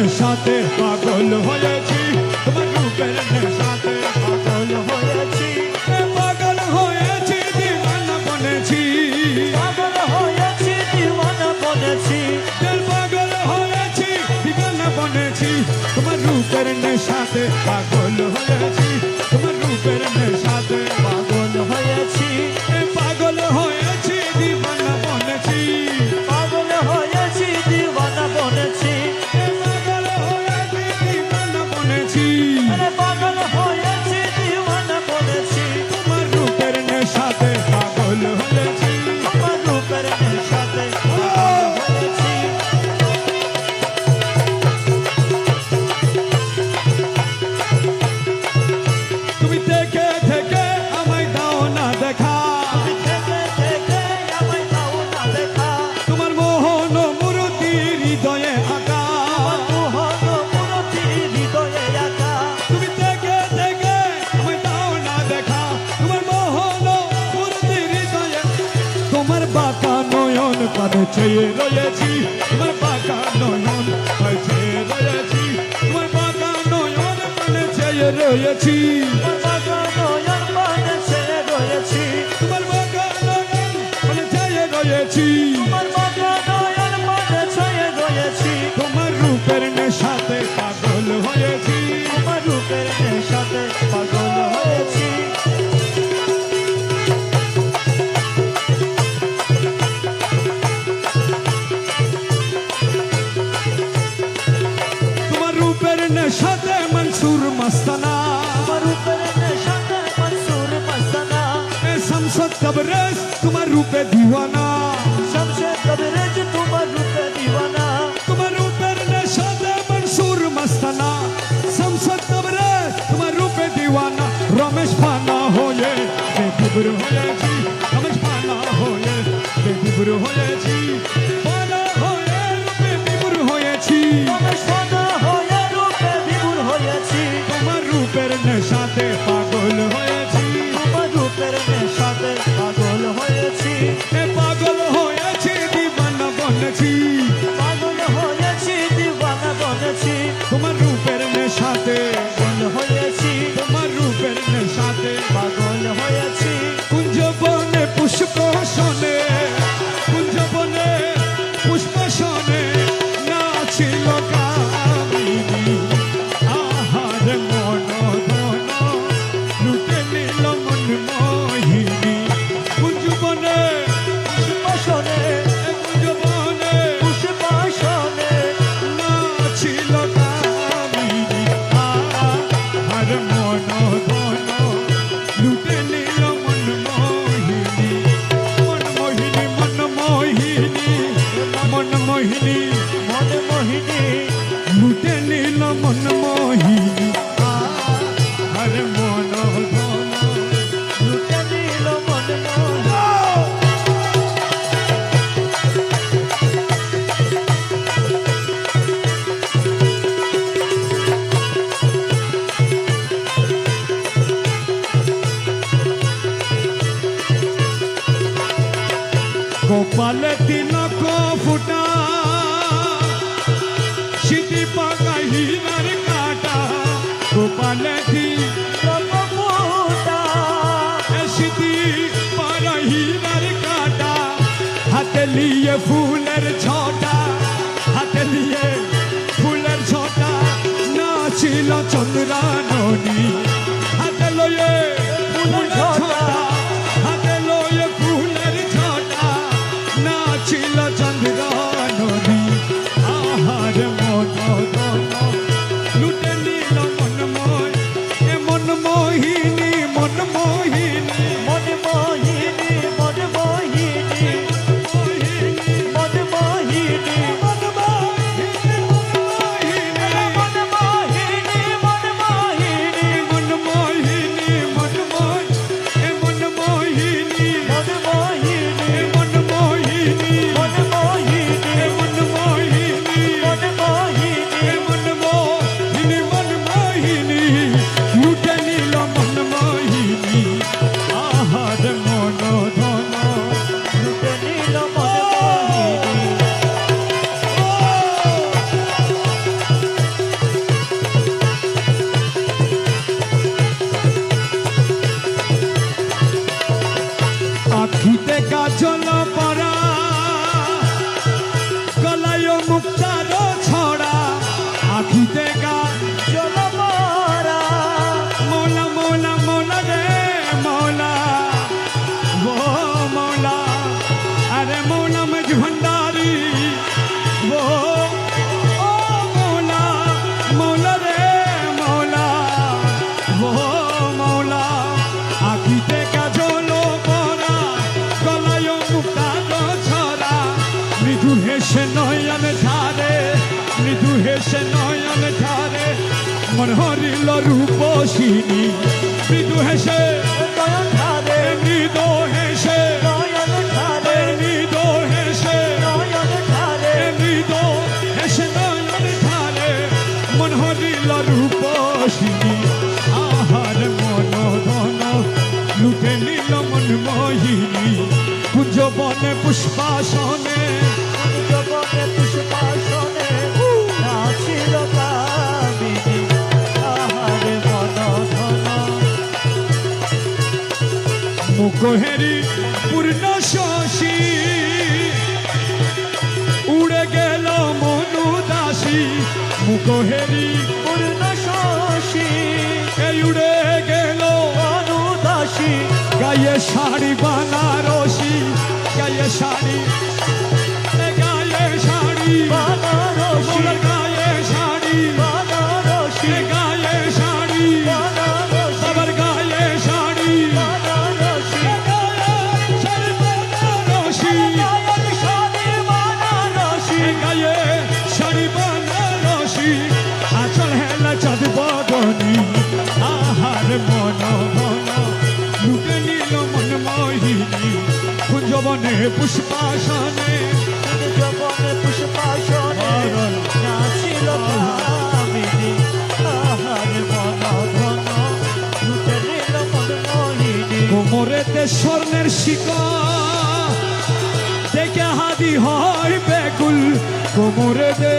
নেশাতে পাগল হয়েছি, তোমার রূপের নেশাতে পাগল হয়েছি, পাগল হয়েছি দিওয়ানা বনেছি, পাগল হয়েছি দিওয়ানা বনেছি, পাগল হয়েছি দিওয়ানা বনেছি, তোমার রূপের নেশাতে পাগল হয়েছি, তোমার রূপের নেশাতে পাগল হয়েছি, পাগল হয়েছি দিওয়ানা বনেছি, পাগল হয়েছি দিওয়ানা বনেছি, পাগল হয়েছি দিওয়ানা বনেছি, আরে পাগল হয়েছি দিওয়ানা বনেছি, তোমার রূপের নেশাতে পাগল হয়েছি, তোমার রূপের নেশাতে পাগল হয়েছি। তুমি থেকে থেকে আমায় দাও না দেখা, থেকে থেকে আমায় দাও না দেখা, তোমার মোহন মূর্তি হৃদয়ে আঁকা, মোহন মূরতি হৃদয়ে আঁকা, তুমি থেকে থেকে আমায় দাও না দেখা, তোমার মোহন মূর্তি হৃদয়ে, তোমার বাঁকা নয়ন পানে চেয়ে রয়েছি, তোমার বাঁকা নয়ন পানে চেয়ে রয়েছি, তোমার বাঁকা নয়ন পানে চেয়ে রয়েছি, তোমার বাঁকা নয়ন পানে চেয়ে রয়েছি, তোমার বাঁকা নয়ন পানে চেয়ে রয়েছি, তোমার বাঁকা নয়ন পানে চেয়ে রয়েছি, তোমার রূপের নেশাতে পাগল হয়েছি, তোমার রূপের নেশাতে পাগল হয়েছি। তোমার রূপের নেশাতে মনসুর মস্তানা, তোমার রূপের নেশাতে মনসুর মস্তানা, শামসুদ তবরেজ তোমার রূপে দিওয়ানা, শমশেদ তবরেজ তোমার রূপে দিওয়ানা, তোমার রূপের নেশাতে মনসুর মস্তানা, শামসুদ তবরেজ তোমার রূপে দিওয়ানা, রমেশ পানা হয়ে বেদিবুর হয়েছি, রমেশ পানা হয়ে বেদিবুর হয়েছি, পানা হয়ে বেদিবুর হয়েছি, রমেশ পানা হয়ে রূপে বিভোর হয়েছি, তোমার রূপের নেশাতে পাগল হয়েছি, তোমার রূপের নেশাতে পাগল হয়েছি, পাগল হয়েছি দিওয়ানা বনেছি, পাগল হয়েছি দিওয়ানা বনেছি, তোমার রূপের নেশাতে, পাগল হয়েছি, তোমার রূপের নেশাতে, পাগল হয়েছি, কুঞ্জ বনে পুষ্প শোনে, কুঞ্জ বনে পুষ্প শোনে, নাচিল কামিনী, আহার মন ধন, লুটে নিল মন মোহিনী, কুঞ্জ বনে পুষ্পশনে কুঞ্জ বনে পুষ্পশনে নাচিল কামিনী, আহার মন ধন, লুটে নিল মন মোহিনী, মন মোহিনী, মন মোহিনী, মন মোহিনী, মন মোহিনী, লুটে নিল মন মোহিনী, আহার মন ধন, লুটে নিল মন মোহিনী। গোপাল তিলক ফুটা, সিটি পাকা হিরার কাটা, গোপাল তিলক ফুটা, সিটি পাকা হিরার কাটা, হাতে লিয়ে ফুলের ছটা, হাতে লিয়ে ফুলের ছটা, নাচিল চন্দ্রাননী, হাতে লয়ে ফুলের ছটা, হাতে লয়ে ফুলের ছটা, নাচিল নয়ন ধারে মৃদু হেসে নয়ন ধারে মন হরিল রূপসিনী মৃদু হেসে নয়ন ধারে মৃদু হেসে নয়ন ধারে মৃদু হেসে নয়ন ধারে মৃদু হেসে নয়ন ধারে মন হরিল রূপসিনী আহার মন ধন লুটে নিল মন মোহিনী কুঞ্জবনে পুষ্পাসনে জগতে পুষ্পাসনে নাচিল কামিনী আহারে মন ধন মুখহেরি পূর্ণ শশী উড়ে গেল মনু দাসী মুখহেরি পূর্ণ শশী এই উড়ে গেল অনুদাসী গায়ে শাড়ি বানারসি গায়ে শাড়ি গায়ে শাড়ি বানারসী মোর গায়ে শাড়ি বানারসী গায়ে শাড়ি বানারসী সবার গায়ে শাড়ি বানারসী শাড়ি বানারসি গায়ের শাড়ি বানারসী গায়ে শাড়ি বানারসি আচল হেলা চাঁদ বদনি আহার মন মন লুটে নিল মন মোহিনী কুঞ্জবনে পুষ্পাসনে জগতে পুষ্পাসনে নাচিল কামিনী আহারে মন ধন লুটে নিল মন মোহিনী কোমরেতে স্বর্ণের শিকা দেখে হাদি হয় বেগুল কোমরেতে